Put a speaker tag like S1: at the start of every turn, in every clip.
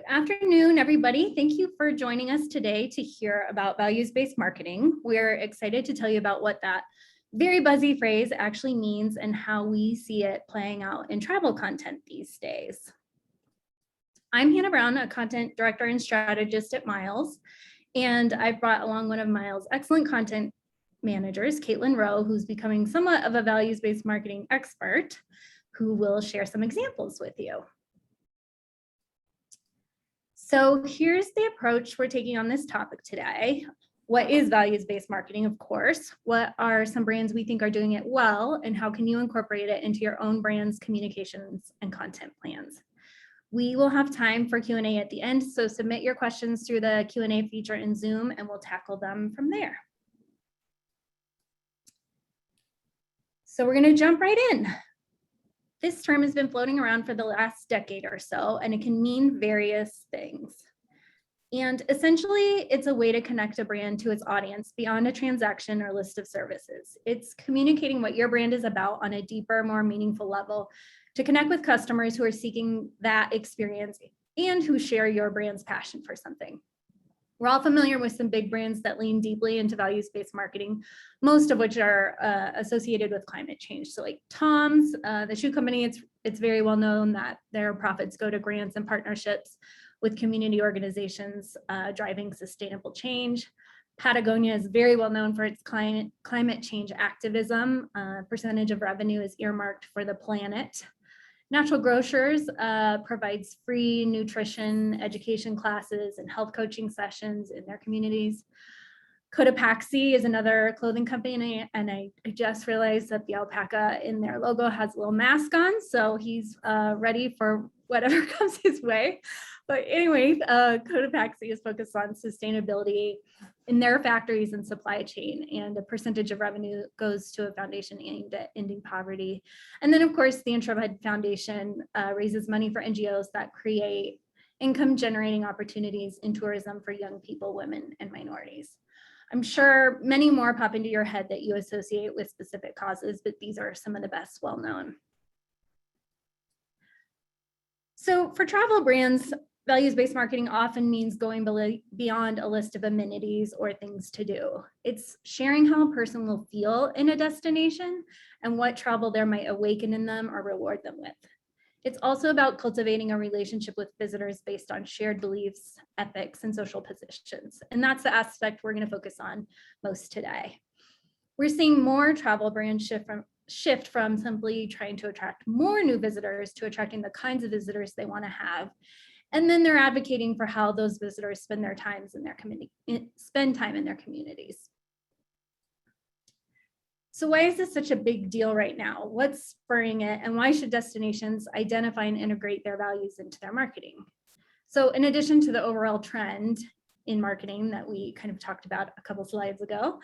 S1: Good afternoon, everybody. Thank you for joining us today to hear about values-based marketing. We're excited to tell you about what that very buzzy phrase actually means and how we see it playing out in travel content these days. I'm Hannah Brown, a content director and strategist at Miles, and I've brought along one of Miles' excellent content managers, Caitlin Rowe, who's becoming somewhat of a values-based marketing expert, who will share some examples with you. So here's the approach we're taking on this topic today. What is values-based marketing, of course? What are some brands we think are doing it well, and how can you incorporate it into your own brand's communications and content plans? We will have time for Q&A at the end, so submit your questions through the Q&A feature in Zoom and we'll tackle them from there. So we're going to jump right in. This term has been floating around for the last decade or so, and it can mean various things. And essentially, it's a way to connect a brand to its audience beyond a transaction or list of services. It's communicating what your brand is about on a deeper, more meaningful level to connect with customers who are seeking that experience and who share your brand's passion for something. We're all familiar with some big brands that lean deeply into values-based marketing, most of which are associated with climate change. So like Tom's, the shoe company, it's very well known that their profits go to grants and partnerships with community organizations driving sustainable change. Patagonia is very well known for its climate change activism. Percentage of revenue is earmarked for the planet. Natural Grocers provides free nutrition education classes and health coaching sessions in their communities. Cotopaxi is another clothing company, and I just realized that the alpaca in their logo has a little mask on, so he's ready for whatever comes his way. But anyway, Cotopaxi is focused on sustainability in their factories and supply chain, and a percentage of revenue goes to a foundation aimed at ending poverty. And then, of course, the Intramed Foundation raises money for NGOs that create income-generating opportunities in tourism for young people, women, and minorities. I'm sure many more pop into your head that you associate with specific causes, but these are some of the best well-known. So for travel brands, values-based marketing often means going beyond a list of amenities or things to do. It's sharing how a person will feel in a destination and what travel there might awaken in them or reward them with. It's also about cultivating a relationship with visitors based on shared beliefs, ethics, and social positions. And that's the aspect we're going to focus on most today. We're seeing more travel brands shift from simply trying to attract more new visitors to attracting the kinds of visitors they want to have. And then they're advocating for how those visitors spend time in their communities. So why is this such a big deal right now? What's spurring it, and why should destinations identify and integrate their values into their marketing? So in addition to the overall trend in marketing that we kind of talked about a couple slides ago,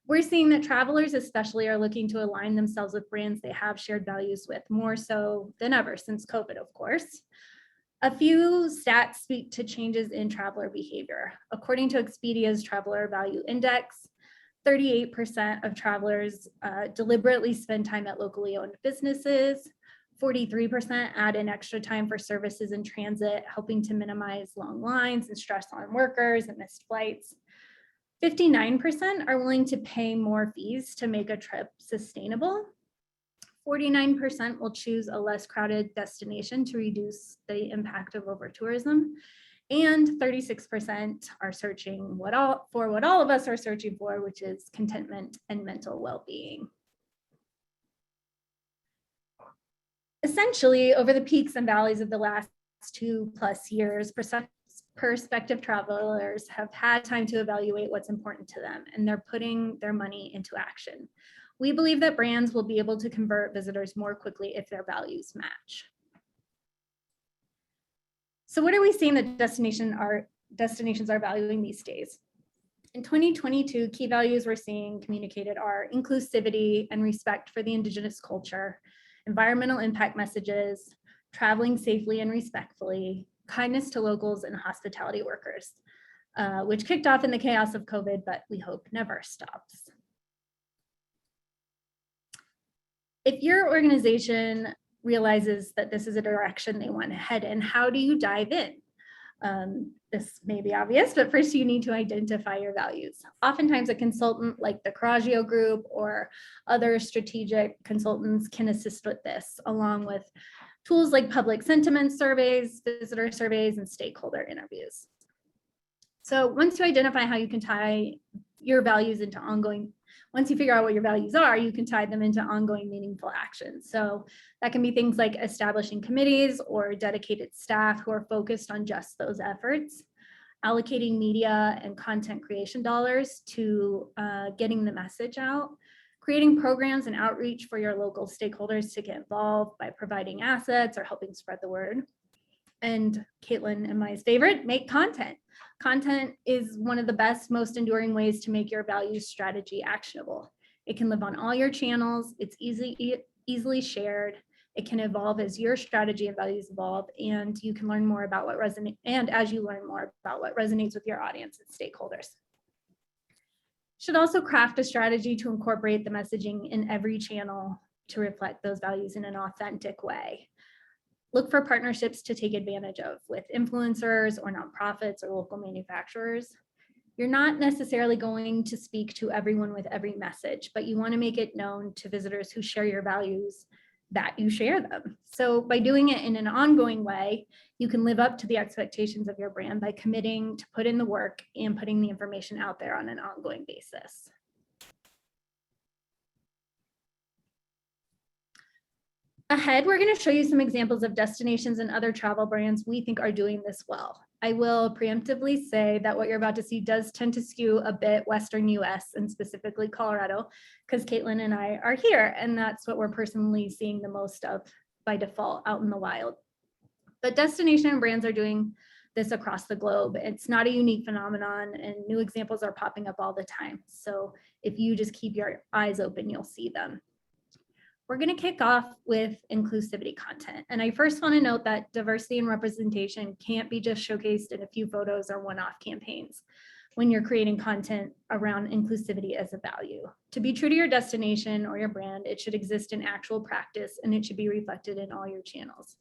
S1: we're seeing that travelers especially are looking to align themselves with brands they have shared values with, more so than ever since COVID, of course. A few stats speak to changes in traveler behavior. According to Expedia's Traveler Value Index, 38% of travelers deliberately spend time at locally owned businesses. 43% add in extra time for services in transit, helping to minimize long lines and stress on workers and missed flights. 59% are willing to pay more fees to make a trip sustainable. 49% will choose a less crowded destination to reduce the impact of over-tourism. And 36% are searching for what all of us are searching for, which is contentment and mental well-being. Essentially, over the peaks and valleys of the last 2+ years, prospective travelers have had time to evaluate what's important to them, and they're putting their money into action. We believe that brands will be able to convert visitors more quickly if their values match. So what are we seeing that destinations are valuing these days? In 2022, key values we're seeing communicated are inclusivity and respect for the Indigenous culture, environmental impact messages, traveling safely and respectfully, kindness to locals and hospitality workers, which kicked off in the chaos of COVID, but we hope never stops. If your organization realizes that this is a direction they want to head in, how do you dive in? This may be obvious, but first you need to identify your values. Oftentimes a consultant like the Coraggio Group or other strategic consultants can assist with this, along with tools like public sentiment surveys, visitor surveys, and stakeholder interviews. So once you identify how you can tie your values into once you figure out what your values are, you can tie them into ongoing meaningful actions. So that can be things like establishing committees or dedicated staff who are focused on just those efforts, allocating media and content creation dollars to getting the message out, creating programs and outreach for your local stakeholders to get involved by providing assets or helping spread the word. And Caitlin and my favorite, make content. Content is one of the best, most enduring ways to make your values strategy actionable. It can live on all your channels. It's easily shared. It can evolve as your strategy and values evolve, and you can learn more about what resonates. And as you learn more about what resonates with your audience and stakeholders. Should also craft a strategy to incorporate the messaging in every channel to reflect those values in an authentic way. Look for partnerships to take advantage of with influencers or nonprofits or local manufacturers. You're not necessarily going to speak to everyone with every message, but you want to make it known to visitors who share your values that you share them. So by doing it in an ongoing way, you can live up to the expectations of your brand by committing to put in the work and putting the information out there on an ongoing basis. Ahead, we're going to show you some examples of destinations and other travel brands we think are doing this well. I will preemptively say that what you're about to see does tend to skew a bit Western US and specifically Colorado, because Caitlin and I are here, and that's what we're personally seeing the most of by default out in the wild. But destination and brands are doing this across the globe. It's not a unique phenomenon, and new examples are popping up all the time. So if you just keep your eyes open, you'll see them. We're going to kick off with inclusivity content. And I first want to note that diversity and representation can't be just showcased in a few photos or one-off campaigns when you're creating content around inclusivity as a value. To be true to your destination or your brand, it should exist in actual practice, and it should be reflected in all your channels.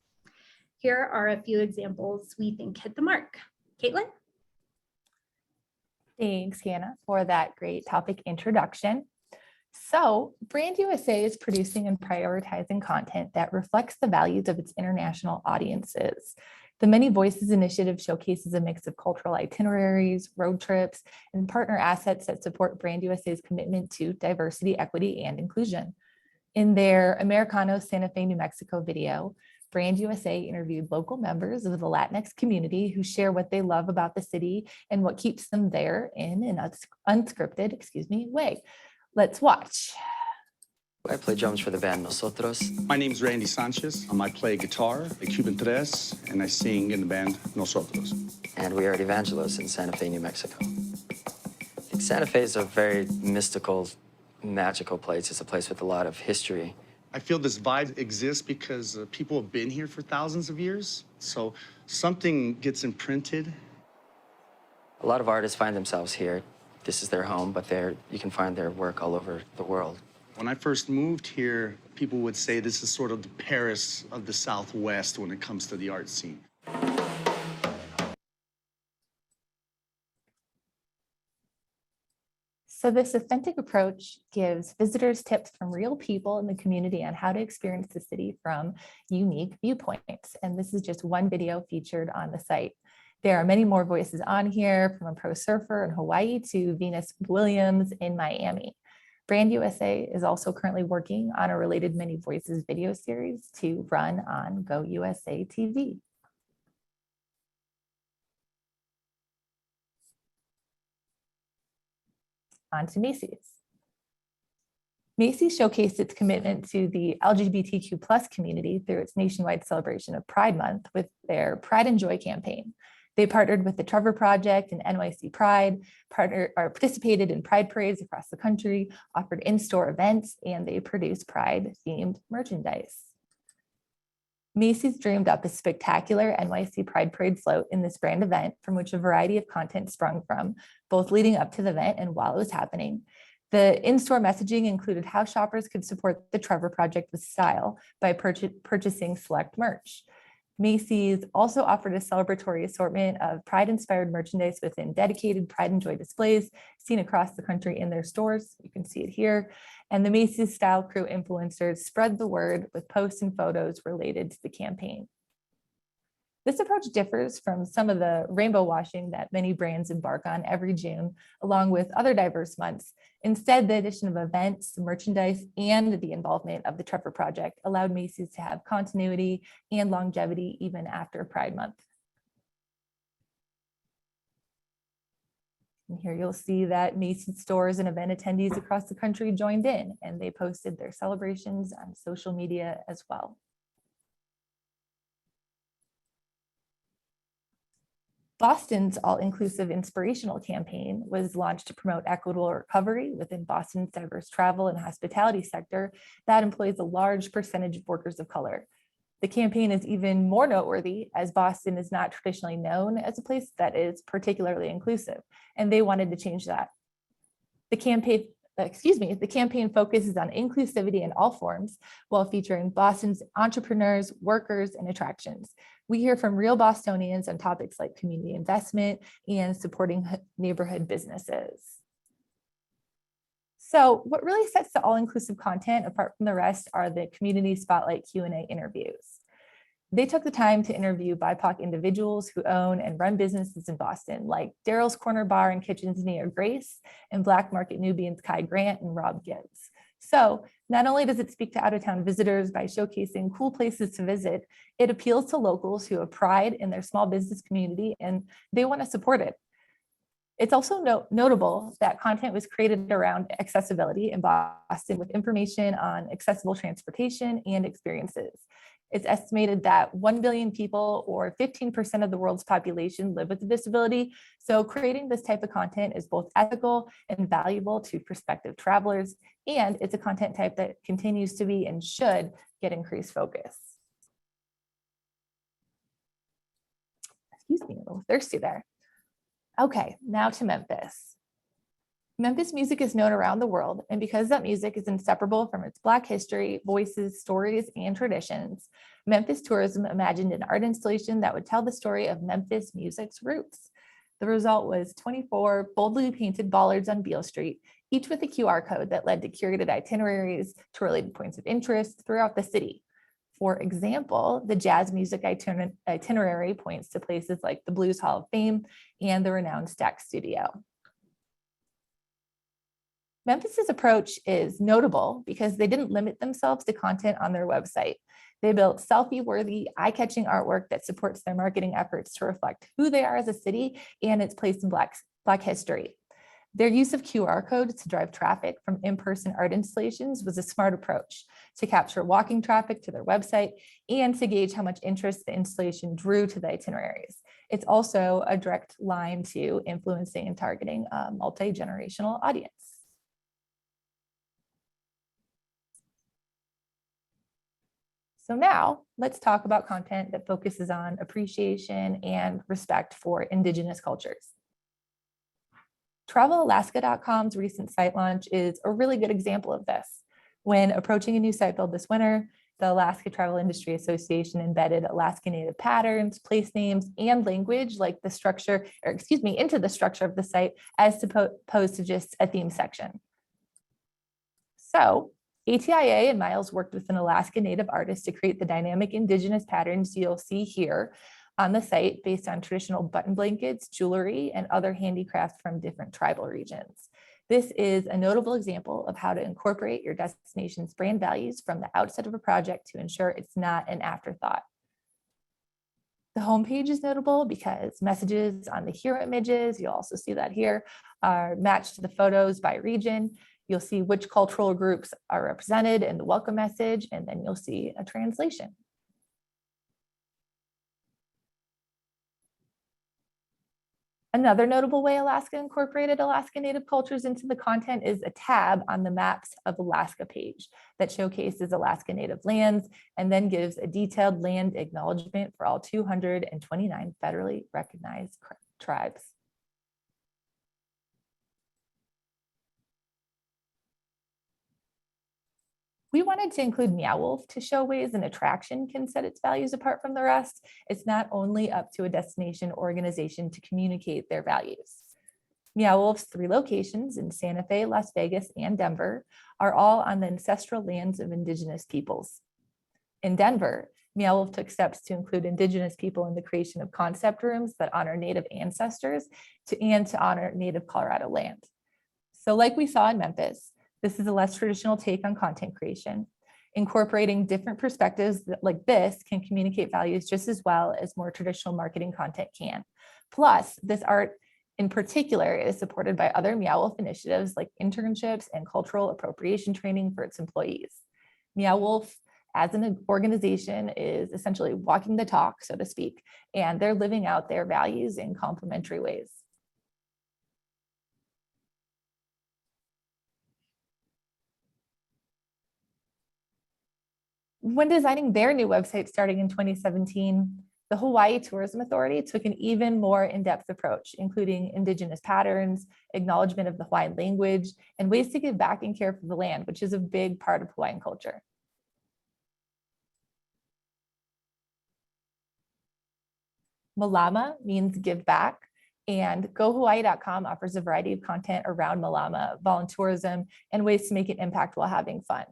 S1: Here are a few examples we think hit the mark. Caitlin?
S2: Thanks, Hannah, for that great topic introduction. So Brand USA is producing and prioritizing content that reflects the values of its international audiences. The Many Voices initiative showcases a mix of cultural itineraries, road trips, and partner assets that support Brand USA's commitment to diversity, equity, and inclusion. In their Americano Santa Fe, New Mexico video, Brand USA interviewed local members of the Latinx community who share what they love about the city and what keeps them there in an unscripted, way. Let's watch.
S3: I play drums for the band Nosotros.
S4: My name is Randy Sanchez. I play guitar at Cuban Tres, and I sing in the band Nosotros.
S3: And we are at Evangelos in Santa Fe, New Mexico. I think Santa Fe is a very mystical, magical place. It's a place with a lot of history.
S4: I feel this vibe exists because people have been here for thousands of years. So something gets imprinted.
S3: A lot of artists find themselves here. This is their home, but you can find their work all over the world.
S4: When I first moved here, people would say this is sort of the Paris of the Southwest when it comes to the art scene.
S2: So this authentic approach gives visitors tips from real people in the community on how to experience the city from unique viewpoints. And this is just one video featured on the site. There are many more voices on here, from a pro surfer in Hawaii to Venus Williams in Miami. Brand USA is also currently working on a related Many Voices video series to run on Go USA TV. On to Macy's. Macy's showcased its commitment to the LGBTQ+ community through its nationwide celebration of Pride Month with their Pride and Joy campaign. They partnered with the Trevor Project and NYC Pride, participated in Pride parades across the country, offered in-store events, and they produced Pride-themed merchandise. Macy's dreamed up a spectacular NYC Pride Parade float in this brand event, from which a variety of content sprung from, both leading up to the event and while it was happening. The in-store messaging included how shoppers could support the Trevor Project with style by purchasing select merch. Macy's also offered a celebratory assortment of Pride-inspired merchandise within dedicated Pride and Joy displays seen across the country in their stores. You can see it here. And the Macy's Style Crew influencers spread the word with posts and photos related to the campaign. This approach differs from some of the rainbow washing that many brands embark on every June, along with other diverse months. Instead, the addition of events, merchandise, and the involvement of the Trevor Project allowed Macy's to have continuity and longevity even after Pride Month. And here you'll see that Macy's stores and event attendees across the country joined in, and they posted their celebrations on social media as well. Boston's all-inclusive inspirational campaign was launched to promote equitable recovery within Boston's diverse travel and hospitality sector that employs a large percentage of workers of color. The campaign is even more noteworthy as Boston is not traditionally known as a place that is particularly inclusive, and they wanted to change that. The campaign focuses on inclusivity in all forms while featuring Boston's entrepreneurs, workers, and attractions. We hear from real Bostonians on topics like community investment and supporting neighborhood businesses. So what really sets the all-inclusive content apart from the rest are the community spotlight Q&A interviews. They took the time to interview BIPOC individuals who own and run businesses in Boston, like Daryl's Corner Bar and Kitchen's Nia Grace and Black Market Nubians Kai Grant and Rob Gibbs. So not only does it speak to out-of-town visitors by showcasing cool places to visit, it appeals to locals who have pride in their small business community and they want to support it. It's also notable that content was created around accessibility in Boston with information on accessible transportation and experiences. It's estimated that 1 billion people, or 15% of the world's population, live with a disability. So creating this type of content is both ethical and valuable to prospective travelers. And it's a content type that continues to be and should get increased focus. Excuse me, a little thirsty there. Okay, now to Memphis. Memphis music is known around the world, and because that music is inseparable from its Black history, voices, stories, and traditions, Memphis Tourism imagined an art installation that would tell the story of Memphis music's roots. The result was 24 boldly painted bollards on Beale Street, each with a QR code that led to curated itineraries to related points of interest throughout the city. For example, the jazz music itinerary points to places like the Blues Hall of Fame and the renowned Stax Studio. Memphis's approach is notable because they didn't limit themselves to content on their website. They built selfie-worthy, eye-catching artwork that supports their marketing efforts to reflect who they are as a city and its place in Black history. Their use of QR codes to drive traffic from in-person art installations was a smart approach to capture walking traffic to their website and to gauge how much interest the installation drew to the itineraries. It's also a direct line to influencing and targeting a multi-generational audience. So now let's talk about content that focuses on appreciation and respect for Indigenous cultures. TravelAlaska.com's recent site launch is a really good example of this. When approaching a new site build this winter, the Alaska Travel Industry Association embedded Alaska Native patterns, place names, and language into the structure of the site as opposed to just a theme section. So ATIA and Miles worked with an Alaska Native artist to create the dynamic Indigenous patterns you'll see here on the site based on traditional button blankets, jewelry, and other handicrafts from different tribal regions. This is a notable example of how to incorporate your destination's brand values from the outset of a project to ensure it's not an afterthought. The homepage is notable because messages on the hero images, you'll also see that here, are matched to the photos by region. You'll see which cultural groups are represented in the welcome message, and then you'll see a translation. Another notable way Alaska incorporated Alaska Native cultures into the content is a tab on the Maps of Alaska page that showcases Alaska Native lands and then gives a detailed land acknowledgement for all 229 federally recognized tribes. We wanted to include Meow Wolf to show ways an attraction can set its values apart from the rest. It's not only up to a destination organization to communicate their values. Meow Wolf's 3 locations in Santa Fe, Las Vegas, and Denver are all on the ancestral lands of Indigenous peoples. In Denver, Meow Wolf took steps to include Indigenous people in the creation of concept rooms that honor Native ancestors and to honor Native Colorado land. So like we saw in Memphis, this is a less traditional take on content creation. Incorporating different perspectives like this can communicate values just as well as more traditional marketing content can. Plus, this art in particular is supported by other Meow Wolf initiatives like internships and cultural appropriation training for its employees. Meow Wolf as an organization is essentially walking the talk, so to speak, and they're living out their values in complementary ways. When designing their new website starting in 2017, the Hawaii Tourism Authority took an even more in-depth approach, including Indigenous patterns, acknowledgement of the Hawaiian language, and ways to give back and care for the land, which is a big part of Hawaiian culture. Malama means give back, and GoHawaii.com offers a variety of content around Malama, volunteerism, and ways to make an impact while having fun.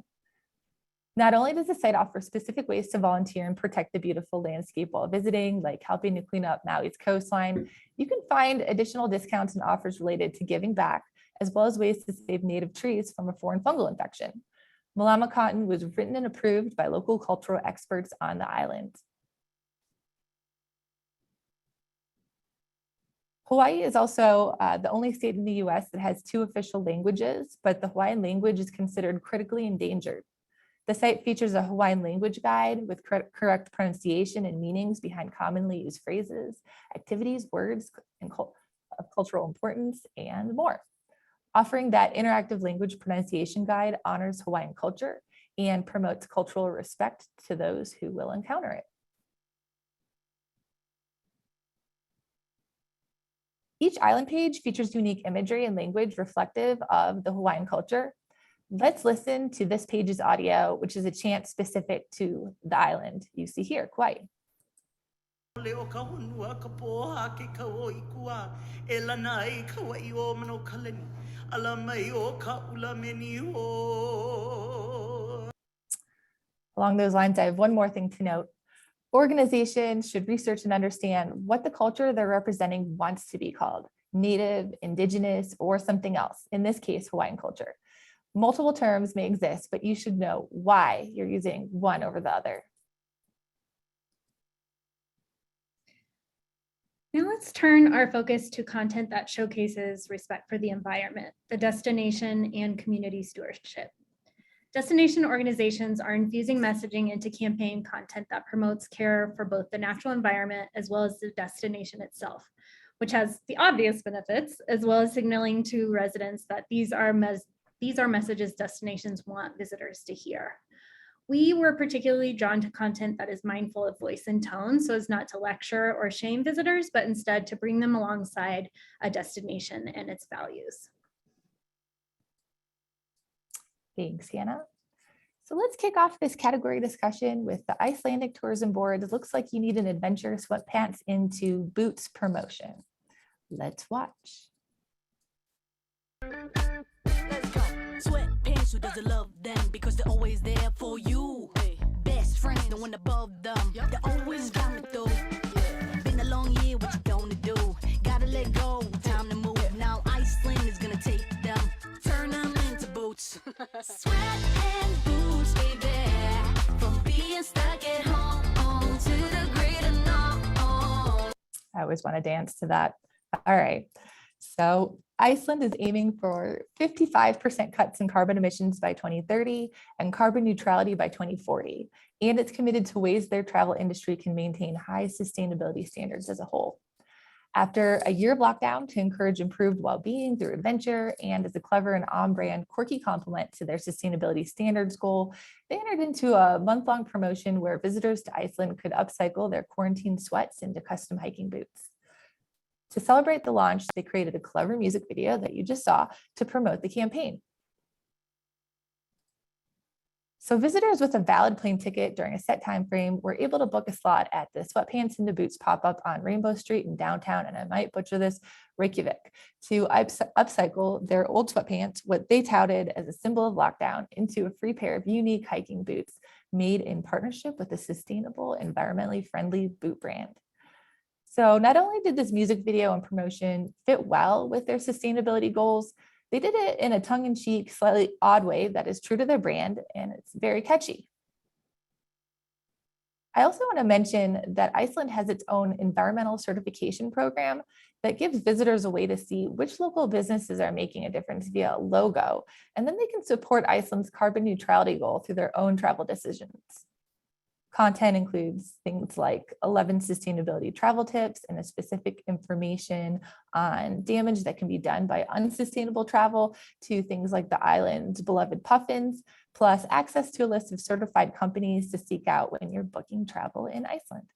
S2: Not only does the site offer specific ways to volunteer and protect the beautiful landscape while visiting, like helping to clean up Maui's coastline, you can find additional discounts and offers related to giving back, as well as ways to save native trees from a foreign fungal infection. Malama cotton was written and approved by local cultural experts on the island. Hawaii is also the only state in the US that has 2 official languages, but the Hawaiian language is considered critically endangered. The site features a Hawaiian language guide with correct pronunciation and meanings behind commonly used phrases, activities, words, and of cultural importance, and more. Offering that interactive language pronunciation guide honors Hawaiian culture and promotes cultural respect to those who will encounter it. Each island page features unique imagery and language reflective of the Hawaiian culture. Let's listen to this page's audio, which is a chant specific to the island you see here, Kauai. Along those lines, I have one more thing to note. Organizations should research and understand what the culture they're representing wants to be called, Native, Indigenous, or something else, in this case, Hawaiian culture. Multiple terms may exist, but you should know why you're using one over the other.
S1: Now let's turn our focus to content that showcases respect for the environment, the destination, and community stewardship. Destination organizations are infusing messaging into campaign content that promotes care for both the natural environment as well as the destination itself, which has the obvious benefits, as well as signaling to residents that these are messages destinations want visitors to hear. We were particularly drawn to content that is mindful of voice and tone, so as not to lecture or shame visitors, but instead to bring them alongside a destination and its values.
S2: Thanks, Hannah. So let's kick off this category discussion with the Icelandic Tourism Board. It looks like you need an adventure sweatpants into boots promotion. Let's watch.
S5: Let's go. Sweatpants, who doesn't love them because they're always there for you. Hey. Best friends, the one above them. Yep. They always got me through. Yeah. Been a long year, what you gonna do? Gotta let go, time to move. Yeah. Now Iceland is gonna take them, turn them into boots. Sweat and boots, baby. From being stuck at home to the greater north.
S2: I always want to dance to that. All right. So Iceland is aiming for 55% cuts in carbon emissions by 2030 and carbon neutrality by 2040. And it's committed to ways their travel industry can maintain high sustainability standards as a whole. After a year of lockdown to encourage improved well-being through adventure and as a clever and on-brand quirky complement to their sustainability standards goal, they entered into a month-long promotion where visitors to Iceland could upcycle their quarantine sweats into custom hiking boots. To celebrate the launch, they created a clever music video that you just saw to promote the campaign. So visitors with a valid plane ticket during a set time frame were able to book a slot at the Sweatpants and the Boots pop-up on Rainbow Street in downtown, and I might butcher this, Reykjavik, to upcycle their old sweatpants, what they touted as a symbol of lockdown, into a free pair of unique hiking boots made in partnership with a sustainable, environmentally friendly boot brand. So not only did this music video and promotion fit well with their sustainability goals, they did it in a tongue-in-cheek, slightly odd way that is true to their brand, and it's very catchy. I also want to mention that Iceland has its own environmental certification program that gives visitors a way to see which local businesses are making a difference via a logo, and then they can support Iceland's carbon neutrality goal through their own travel decisions. Content includes things like 11 sustainability travel tips and a specific information on damage that can be done by unsustainable travel, to things like the island's beloved puffins, plus access to a list of certified companies to seek out when you're booking travel in Iceland.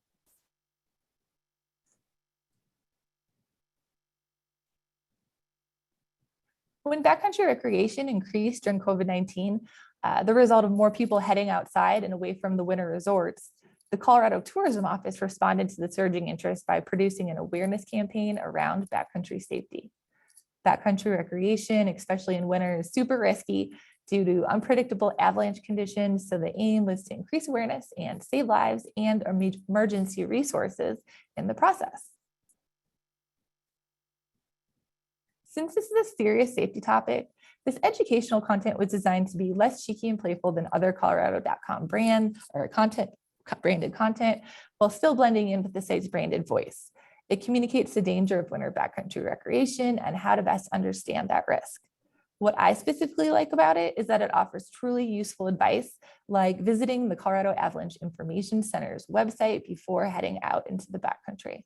S2: When backcountry recreation increased during COVID-19, the result of more people heading outside and away from the winter resorts, the Colorado Tourism Office responded to the surging interest by producing an awareness campaign around backcountry safety. Backcountry recreation, especially in winter, is super risky due to unpredictable avalanche conditions, so the aim was to increase awareness and save lives and emergency resources in the process. Since this is a serious safety topic, this educational content was designed to be less cheeky and playful than other Colorado.com branded content, while still blending in with the site's branded voice. It communicates the danger of winter backcountry recreation and how to best understand that risk. What I specifically like about it is that it offers truly useful advice, like visiting the Colorado Avalanche Information Center's website before heading out into the backcountry.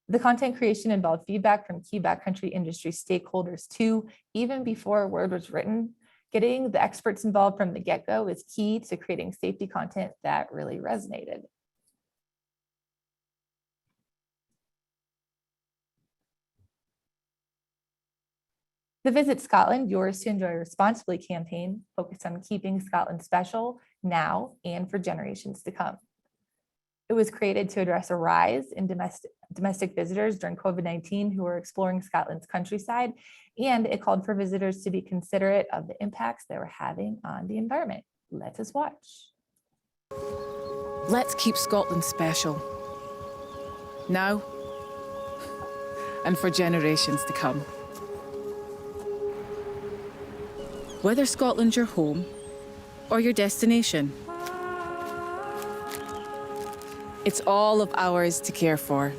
S2: The content creation involved feedback from key backcountry industry stakeholders too, even before a word was written. Getting the experts involved from the get-go is key to creating safety content that really resonated. The Visit Scotland, Yours to Enjoy Responsibly campaign focused on keeping Scotland special now and for generations to come. It was created to address a rise in domestic visitors during COVID-19 who were exploring Scotland's countryside, and it called for visitors to be considerate of the impacts they were having on the environment. Let us watch.
S6: Let's keep Scotland special, now and for generations to come. Whether Scotland's your home or your destination, it's all of ours to care for.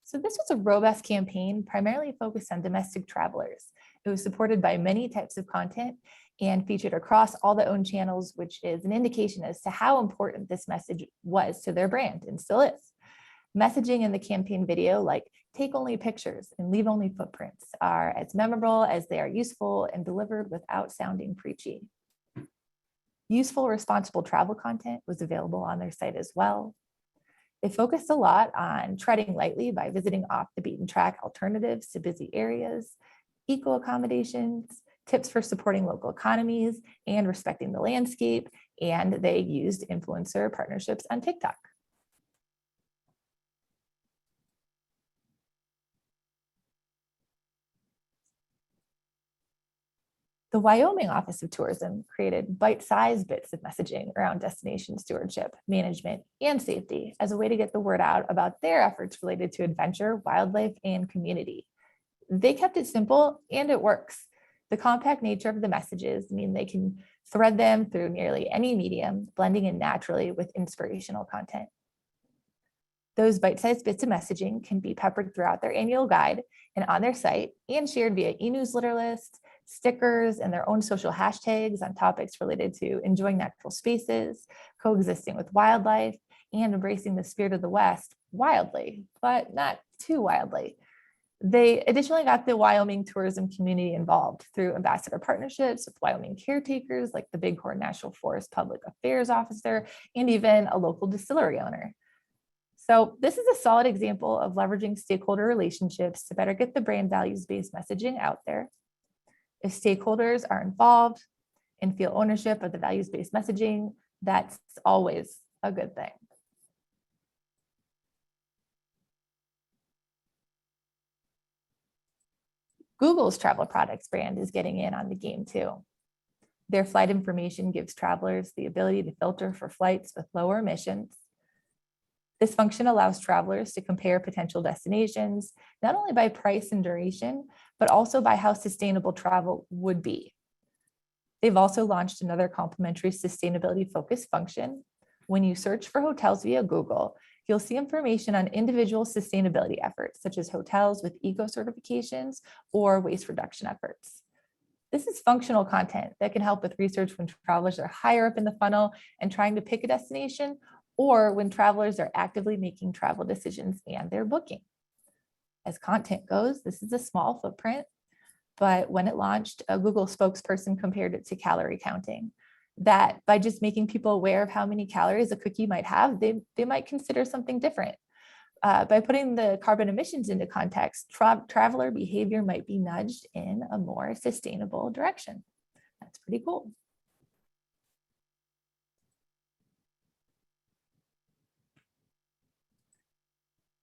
S2: So this was a robust campaign primarily focused on domestic travelers. It was supported by many types of content and featured across all the owned channels, which is an indication as to how important this message was to their brand and still is. Messaging in the campaign video, like take only pictures and leave only footprints, are as memorable as they are useful and delivered without sounding preachy. Useful, responsible travel content was available on their site as well. It focused a lot on treading lightly by visiting off the beaten track alternatives to busy areas, eco accommodations, tips for supporting local economies and respecting the landscape, and they used influencer partnerships on TikTok. The Wyoming Office of Tourism created bite-sized bits of messaging around destination stewardship, management, and safety as a way to get the word out about their efforts related to adventure, wildlife, and community. They kept it simple, and it works. The compact nature of the messages mean they can thread them through nearly any medium, blending in naturally with inspirational content. Those bite-sized bits of messaging can be peppered throughout their annual guide and on their site, and shared via e-newsletter lists, stickers, and their own social hashtags on topics related to enjoying natural spaces, coexisting with wildlife, and embracing the spirit of the West wildly, but not too wildly. They additionally got the Wyoming tourism community involved through ambassador partnerships with Wyoming caretakers like the Bighorn National Forest Public Affairs Officer and even a local distillery owner. So this is a solid example of leveraging stakeholder relationships to better get the brand values-based messaging out there. If stakeholders are involved and feel ownership of the values-based messaging, that's always a good thing. Google's travel products brand is getting in on the game too. Their flight information gives travelers the ability to filter for flights with lower emissions. This function allows travelers to compare potential destinations, not only by price and duration, but also by how sustainable travel would be. They've also launched another complementary sustainability-focused function. When you search for hotels via Google, you'll see information on individual sustainability efforts, such as hotels with eco certifications or waste reduction efforts. This is functional content that can help with research when travelers are higher up in the funnel and trying to pick a destination, or when travelers are actively making travel decisions and they're booking. As content goes, this is a small footprint, but when it launched, a Google spokesperson compared it to calorie counting. That by just making people aware of how many calories a cookie might have, they might consider something different. By putting the carbon emissions into context, traveler behavior might be nudged in a more sustainable direction. That's pretty cool.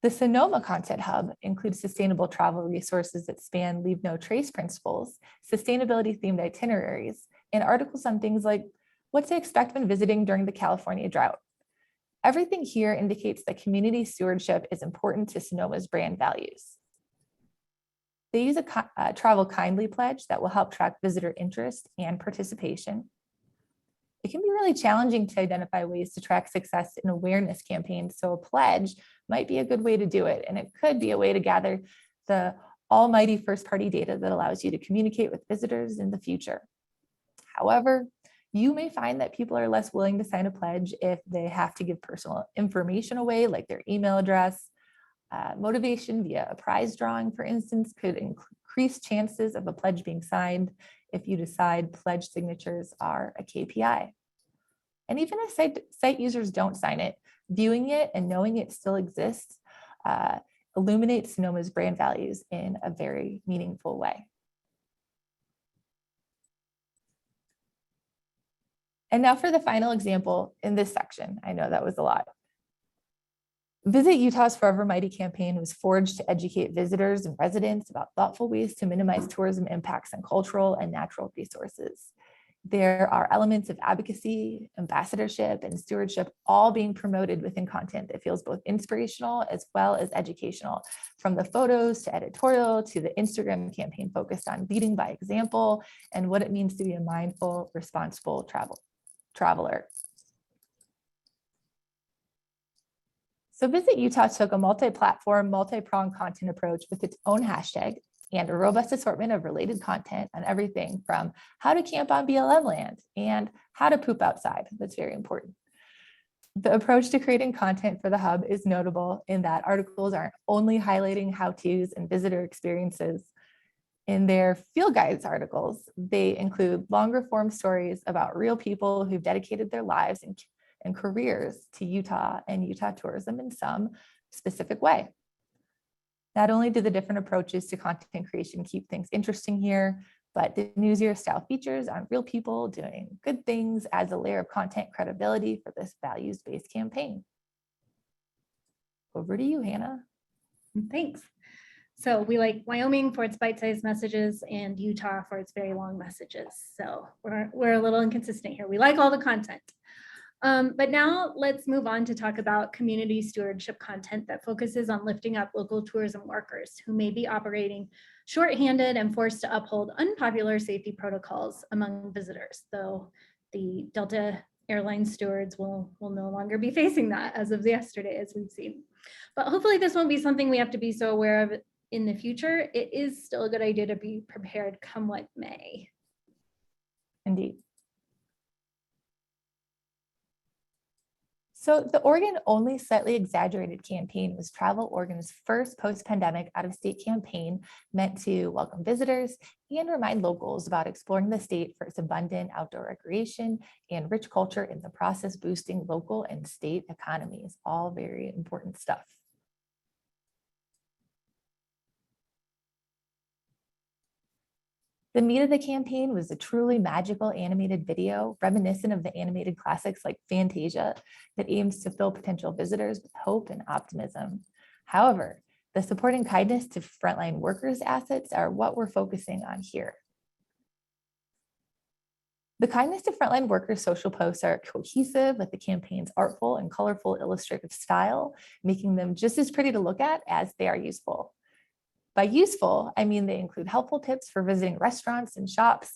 S2: The Sonoma Content Hub includes sustainable travel resources that span leave no trace principles, sustainability themed itineraries, and articles on things like what to expect when visiting during the California drought. Everything here indicates that community stewardship is important to Sonoma's brand values. They use a travel kindly pledge that will help track visitor interest and participation. It can be really challenging to identify ways to track success in awareness campaigns, so a pledge might be a good way to do it, and it could be a way to gather the almighty first-party data that allows you to communicate with visitors in the future. However, you may find that people are less willing to sign a pledge if they have to give personal information away, like their email address. Motivation via a prize drawing, for instance, could increase chances of a pledge being signed if you decide pledge signatures are a KPI. And even if site users don't sign it, viewing it and knowing it still exists illuminates Sonoma's brand values in a very meaningful way. And now for the final example in this section. I know that was a lot. Visit Utah's Forever Mighty campaign was forged to educate visitors and residents about thoughtful ways to minimize tourism impacts on cultural and natural resources. There are elements of advocacy, ambassadorship, and stewardship all being promoted within content that feels both inspirational as well as educational, from the photos to editorial to the Instagram campaign focused on leading by example and what it means to be a mindful, responsible traveler. So Visit Utah took a multi-platform, multi-pronged content approach with its own hashtag and a robust assortment of related content on everything from how to camp on BLM land and how to poop outside. That's very important. The approach to creating content for the hub is notable in that articles aren't only highlighting how-tos and visitor experiences. In their field guides articles, they include longer form stories about real people who've dedicated their lives and careers to Utah and Utah tourism in some specific way. Not only do the different approaches to content creation keep things interesting here, but the newsier style features on real people doing good things adds a layer of content credibility for this values-based campaign. Over to you, Hannah.
S1: Thanks. So we like Wyoming for its bite-sized messages and Utah for its very long messages. So we're a little inconsistent here. We like all the content. But now let's move on to talk about community stewardship content that focuses on lifting up local tourism workers who may be operating shorthanded and forced to uphold unpopular safety protocols among visitors, though the Delta Airlines stewards will no longer be facing that as of yesterday, as we've seen. But hopefully this won't be something we have to be so aware of in the future. It is still a good idea to be prepared come what may.
S2: Indeed. So the Oregon Only Slightly Exaggerated campaign was Travel Oregon's first post-pandemic out-of-state campaign meant to welcome visitors and remind locals about exploring the state for its abundant outdoor recreation and rich culture, in the process boosting local and state economies. All very important stuff. The meat of the campaign was a truly magical animated video, reminiscent of the animated classics like Fantasia, that aims to fill potential visitors with hope and optimism. However, the supporting kindness to frontline workers assets are what we're focusing on here. The kindness to frontline workers social posts are cohesive with the campaign's artful and colorful illustrative style, making them just as pretty to look at as they are useful. By useful, I mean they include helpful tips for visiting restaurants and shops,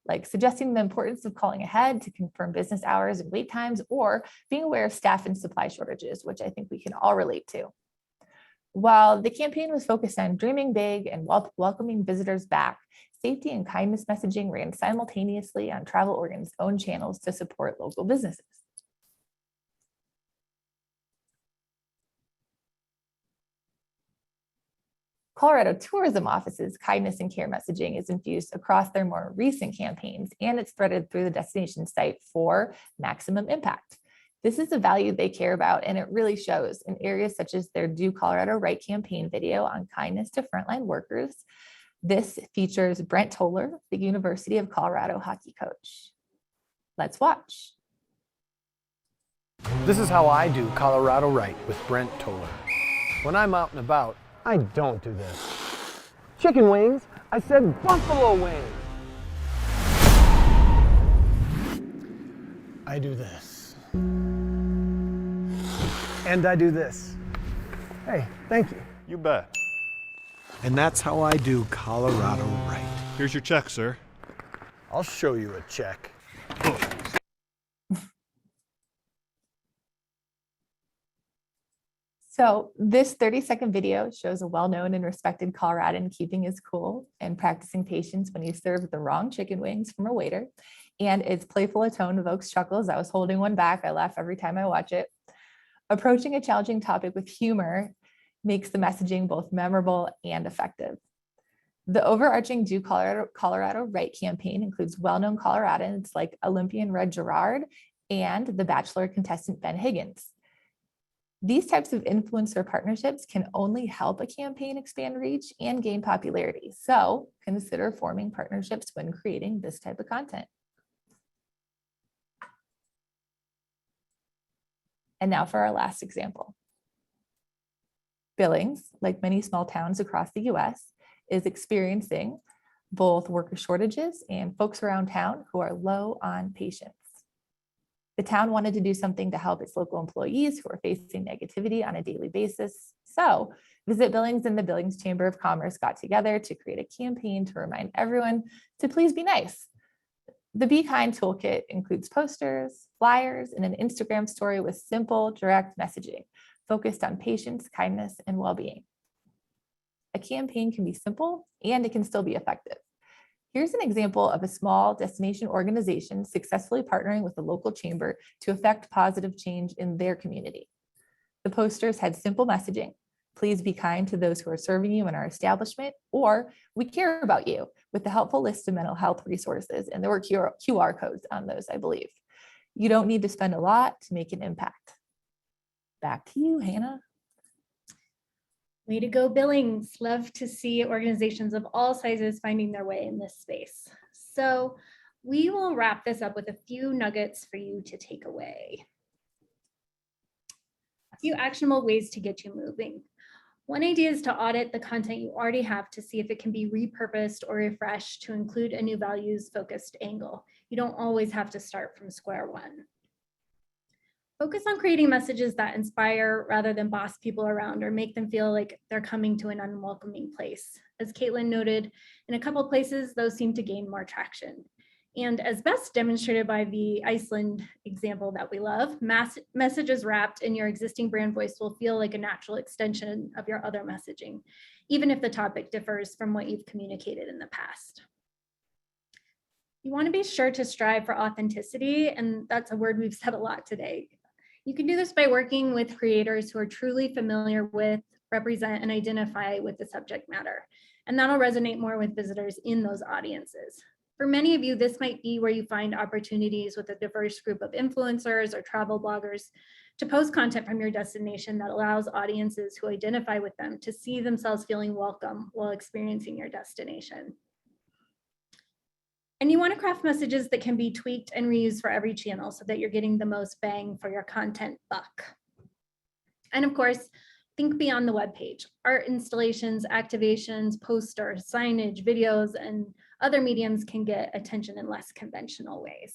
S2: like suggesting the importance of calling ahead to confirm business hours and wait times, or being aware of staff and supply shortages, which I think we can all relate to. While the campaign was focused on dreaming big and welcoming visitors back, safety and kindness messaging ran simultaneously on Travel Oregon's own channels to support local businesses. Colorado Tourism Office's kindness and care messaging is infused across their more recent campaigns, and it's threaded through the destination site for maximum impact. This is a value they care about, and it really shows in areas such as their Do Colorado Right campaign video on kindness to frontline workers. This features Brent Toller, the University of Colorado hockey coach. Let's watch.
S7: This is how I do Colorado Right with Brent Toller. When I'm out and about, I don't do this. Chicken wings? I said buffalo wings. I do this. And I do this. Hey, thank you.
S8: You bet.
S7: And that's how I do Colorado Right.
S8: Here's your check, sir.
S7: I'll show you a check.
S2: So this 30-second video shows a well-known and respected Coloradan keeping his cool and practicing patience when he served the wrong chicken wings from a waiter. And its playful tone evokes chuckles. I was holding one back. I laugh every time I watch it. Approaching a challenging topic with humor makes the messaging both memorable and effective. The overarching Do Colorado Right campaign includes well-known Coloradans like Olympian Red Gerard and The Bachelor contestant Ben Higgins. These types of influencer partnerships can only help a campaign expand reach and gain popularity. So consider forming partnerships when creating this type of content. And now for our last example. Billings, like many small towns across the US, is experiencing both worker shortages and folks around town who are low on patience. The town wanted to do something to help its local employees who are facing negativity on a daily basis. So Visit Billings and the Billings Chamber of Commerce got together to create a campaign to remind everyone to please be nice. The Be Kind toolkit includes posters, flyers, and an Instagram story with simple, direct messaging focused on patience, kindness, and well-being. A campaign can be simple and it can still be effective. Here's an example of a small destination organization successfully partnering with the local chamber to affect positive change in their community. The posters had simple messaging: please be kind to those who are serving you in our establishment, or we care about you, with the helpful list of mental health resources. And there were QR codes on those, I believe. You don't need to spend a lot to make an impact. Back to you, Hannah.
S1: Way to go, Billings. Love to see organizations of all sizes finding their way in this space. So we will wrap this up with a few nuggets for you to take away. A few actionable ways to get you moving. One idea is to audit the content you already have to see if it can be repurposed or refreshed to include a new values-focused angle. You don't always have to start from square one. Focus on creating messages that inspire rather than boss people around or make them feel like they're coming to an unwelcoming place. As Caitlin noted, in a couple places, those seem to gain more traction. And as best demonstrated by the Iceland example that we love, messages wrapped in your existing brand voice will feel like a natural extension of your other messaging, even if the topic differs from what you've communicated in the past. You want to be sure to strive for authenticity, and that's a word we've said a lot today. You can do this by working with creators who are truly familiar with, represent, and identify with the subject matter. And that'll resonate more with visitors in those audiences. For many of you, this might be where you find opportunities with a diverse group of influencers or travel bloggers to post content from your destination that allows audiences who identify with them to see themselves feeling welcome while experiencing your destination. And you want to craft messages that can be tweaked and reused for every channel so that you're getting the most bang for your content buck. And of course, think beyond the webpage. Art installations, activations, posters, signage, videos, and other mediums can get attention in less conventional ways.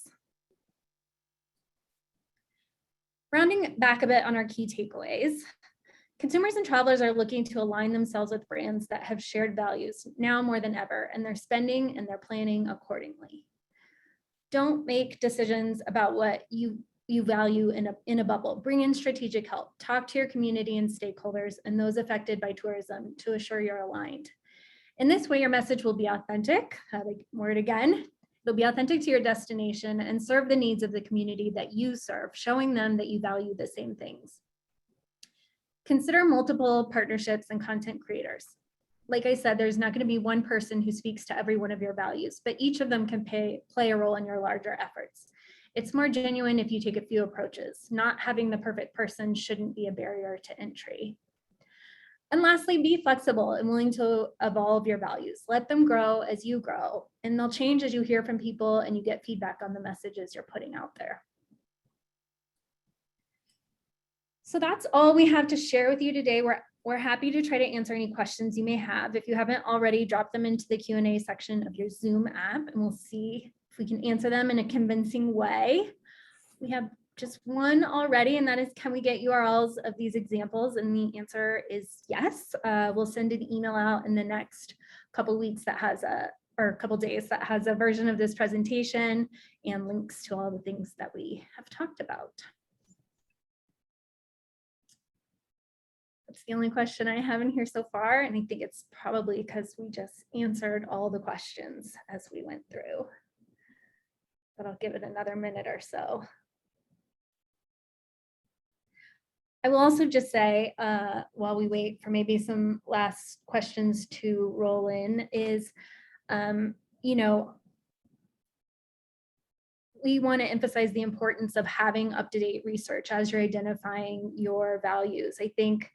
S1: Rounding back a bit on our key takeaways, consumers and travelers are looking to align themselves with brands that have shared values now more than ever, and they're spending and they're planning accordingly. Don't make decisions about what you value in a bubble. Bring in strategic help. Talk to your community and stakeholders and those affected by tourism to assure you're aligned. In this way, your message will be authentic, word again, it'll be authentic to your destination and serve the needs of the community that you serve, showing them that you value the same things. Consider multiple partnerships and content creators. Like I said, there's not going to be one person who speaks to every one of your values, but each of them can play a role in your larger efforts. It's more genuine if you take a few approaches. Not having the perfect person shouldn't be a barrier to entry. And lastly, be flexible and willing to evolve your values. Let them grow as you grow, and they'll change as you hear from people and you get feedback on the messages you're putting out there. So that's all we have to share with you today. We're happy to try to answer any questions you may have. If you haven't already, drop them into the Q&A section of your Zoom app, and we'll see if we can answer them in a convincing way. We have just one already, and that is, can we get URLs of these examples? And the answer is yes. We'll send an email out in the next couple weeks that has couple days that has a version of this presentation and links to all the things that we have talked about. That's the only question I have in here so far, and I think it's probably because we just answered all the questions as we went through. But I'll give it another minute or so. I will also just say, while we wait for maybe some last questions to roll in, is, we want to emphasize the importance of having up-to-date research as you're identifying your values. I think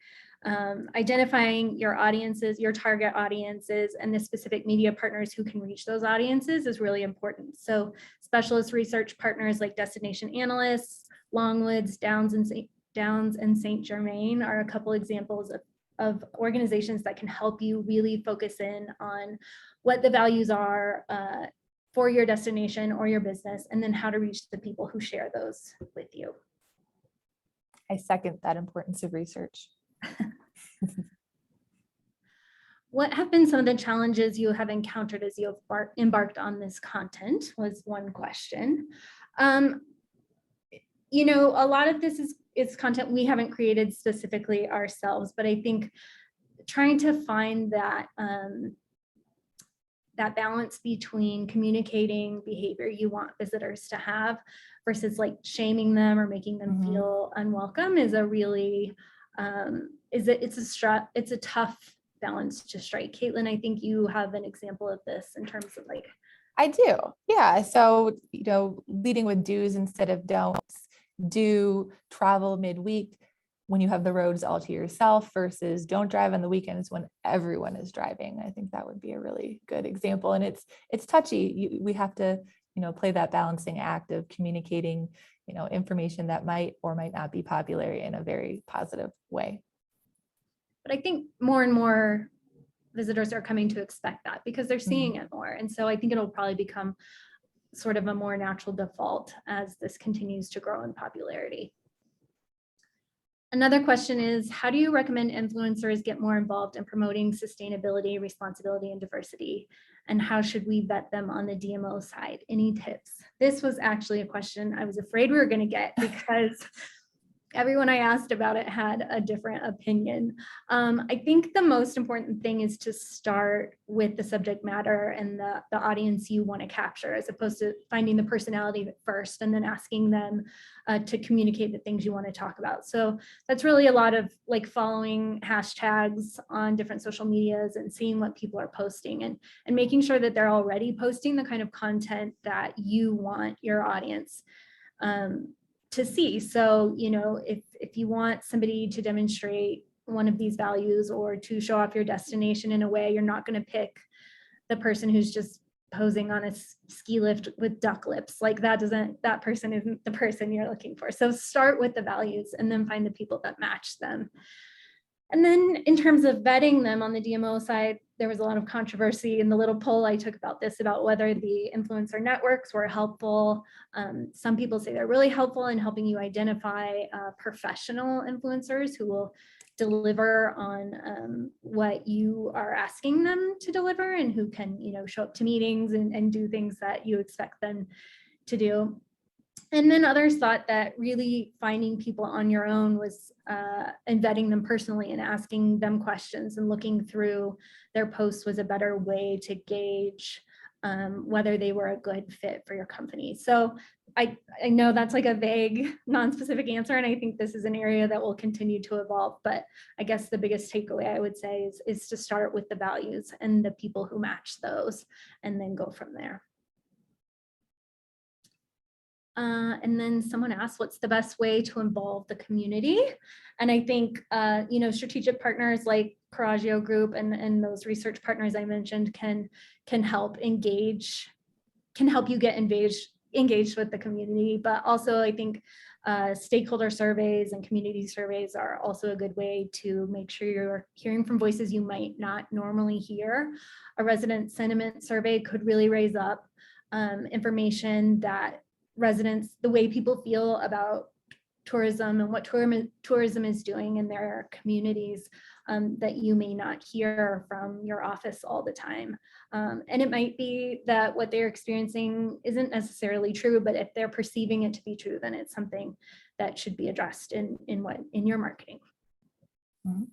S1: identifying your audiences, your target audiences, and the specific media partners who can reach those audiences is really important. So specialist research partners like Destination Analysts, Longwoods, Downs and St. Germain are a couple examples of organizations that can help you really focus in on what the values are for your destination or your business, and then how to reach the people who share those with you.
S2: I second that importance of research.
S1: What have been some of the challenges you have encountered as you have embarked on this content was one question. A lot of this is content we haven't created specifically ourselves, but I think trying to find that that balance between communicating behavior you want visitors to have versus like shaming them or making them feel unwelcome is a really it's a tough balance to strike. Caitlin, I think you have an example of this in terms of like.
S2: I do, yeah. So, leading with do's instead of don'ts. Do travel midweek when you have the roads all to yourself versus don't drive on the weekends when everyone is driving. I think that would be a really good example. And it's touchy. We have to, play that balancing act of communicating, information that might or might not be popular in a very positive way.
S1: But I think more and more visitors are coming to expect that because they're seeing it more. And so I think it'll probably become sort of a more natural default as this continues to grow in popularity. Another question is, how do you recommend influencers get more involved in promoting sustainability, responsibility, and diversity? And how should we vet them on the DMO side? Any tips? This was actually a question I was afraid we were going to get because everyone I asked about it had a different opinion. I think the most important thing is to start with the subject matter and the audience you want to capture, as opposed to finding the personality first and then asking them to communicate the things you want to talk about. So that's really a lot of like following hashtags on different social medias and seeing what people are posting, and making sure that they're already posting the kind of content that you want your audience to see. So, you know, if you want somebody to demonstrate one of these values or to show off your destination in a way, you're not going to pick the person who's just posing on a ski lift with duck lips. Like that person isn't the person you're looking for. So start with the values and then find the people that match them. And then in terms of vetting them on the DMO side, there was a lot of controversy in the little poll I took about this, about whether the influencer networks were helpful. Some people say they're really helpful in helping you identify professional influencers who will deliver on what you are asking them to deliver, and who can, you know, show up to meetings and do things that you expect them to do. And then others thought that really finding people on your own was and vetting them personally and asking them questions and looking through their posts was a better way to gauge whether they were a good fit for your company. So I know that's like a vague, non-specific answer, and I think this is an area that will continue to evolve. But I guess the biggest takeaway I would say is to start with the values and the people who match those, and then go from there. And then someone asked, what's the best way to involve the community? And I think, you know, strategic partners like Coraggio Group and those research partners I mentioned can help engage, can help you get engaged with the community. But also I think stakeholder surveys and community surveys are also a good way to make sure you're hearing from voices you might not normally hear. A resident sentiment survey could really raise up information that residents, the way people feel about tourism and what tourism is doing in their communities, that you may not hear from your office all the time. And it might be that what they're experiencing isn't necessarily true, but if they're perceiving it to be true, then it's something that should be addressed in your marketing. Mm-hmm.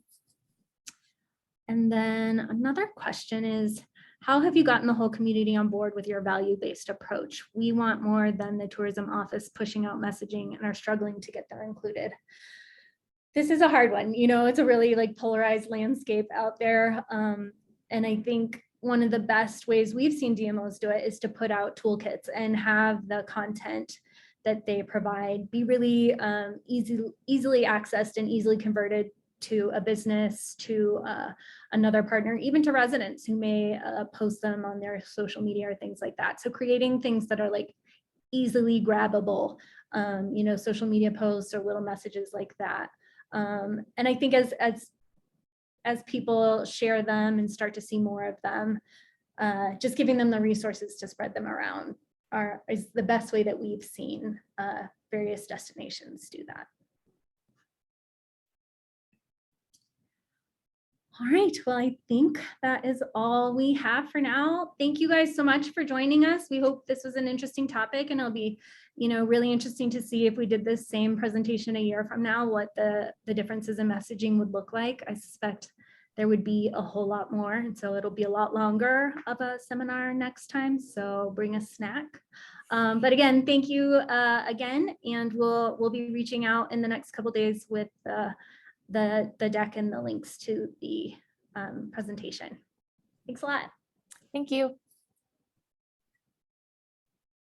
S1: And then another question is, how have you gotten the whole community on board with your value-based approach? We want more than the tourism office pushing out messaging and are struggling to get them included. This is a hard one. You know, it's a really like polarized landscape out there. And I think one of the best ways we've seen DMOs do it is to put out toolkits and have the content that they provide be really easily accessed and easily converted to a business, to another partner, even to residents who may post them on their social media or things like that. So creating things that are like easily grabbable, you know, social media posts or little messages like that. And I think as people share them and start to see more of them, just giving them the resources to spread them around is the best way that we've seen various destinations do that. All right, well, I think that is all we have for now. Thank you guys so much for joining us. We hope this was an interesting topic, and it'll be, you know, really interesting to see if we did this same presentation a year from now, what the differences in messaging would look like. I suspect there would be a whole lot more, and so it'll be a lot longer of a seminar next time, so bring a snack. But again, thank you again, and we'll be reaching out in the next couple days with the deck and the links to the presentation. Thanks a lot.
S2: Thank you.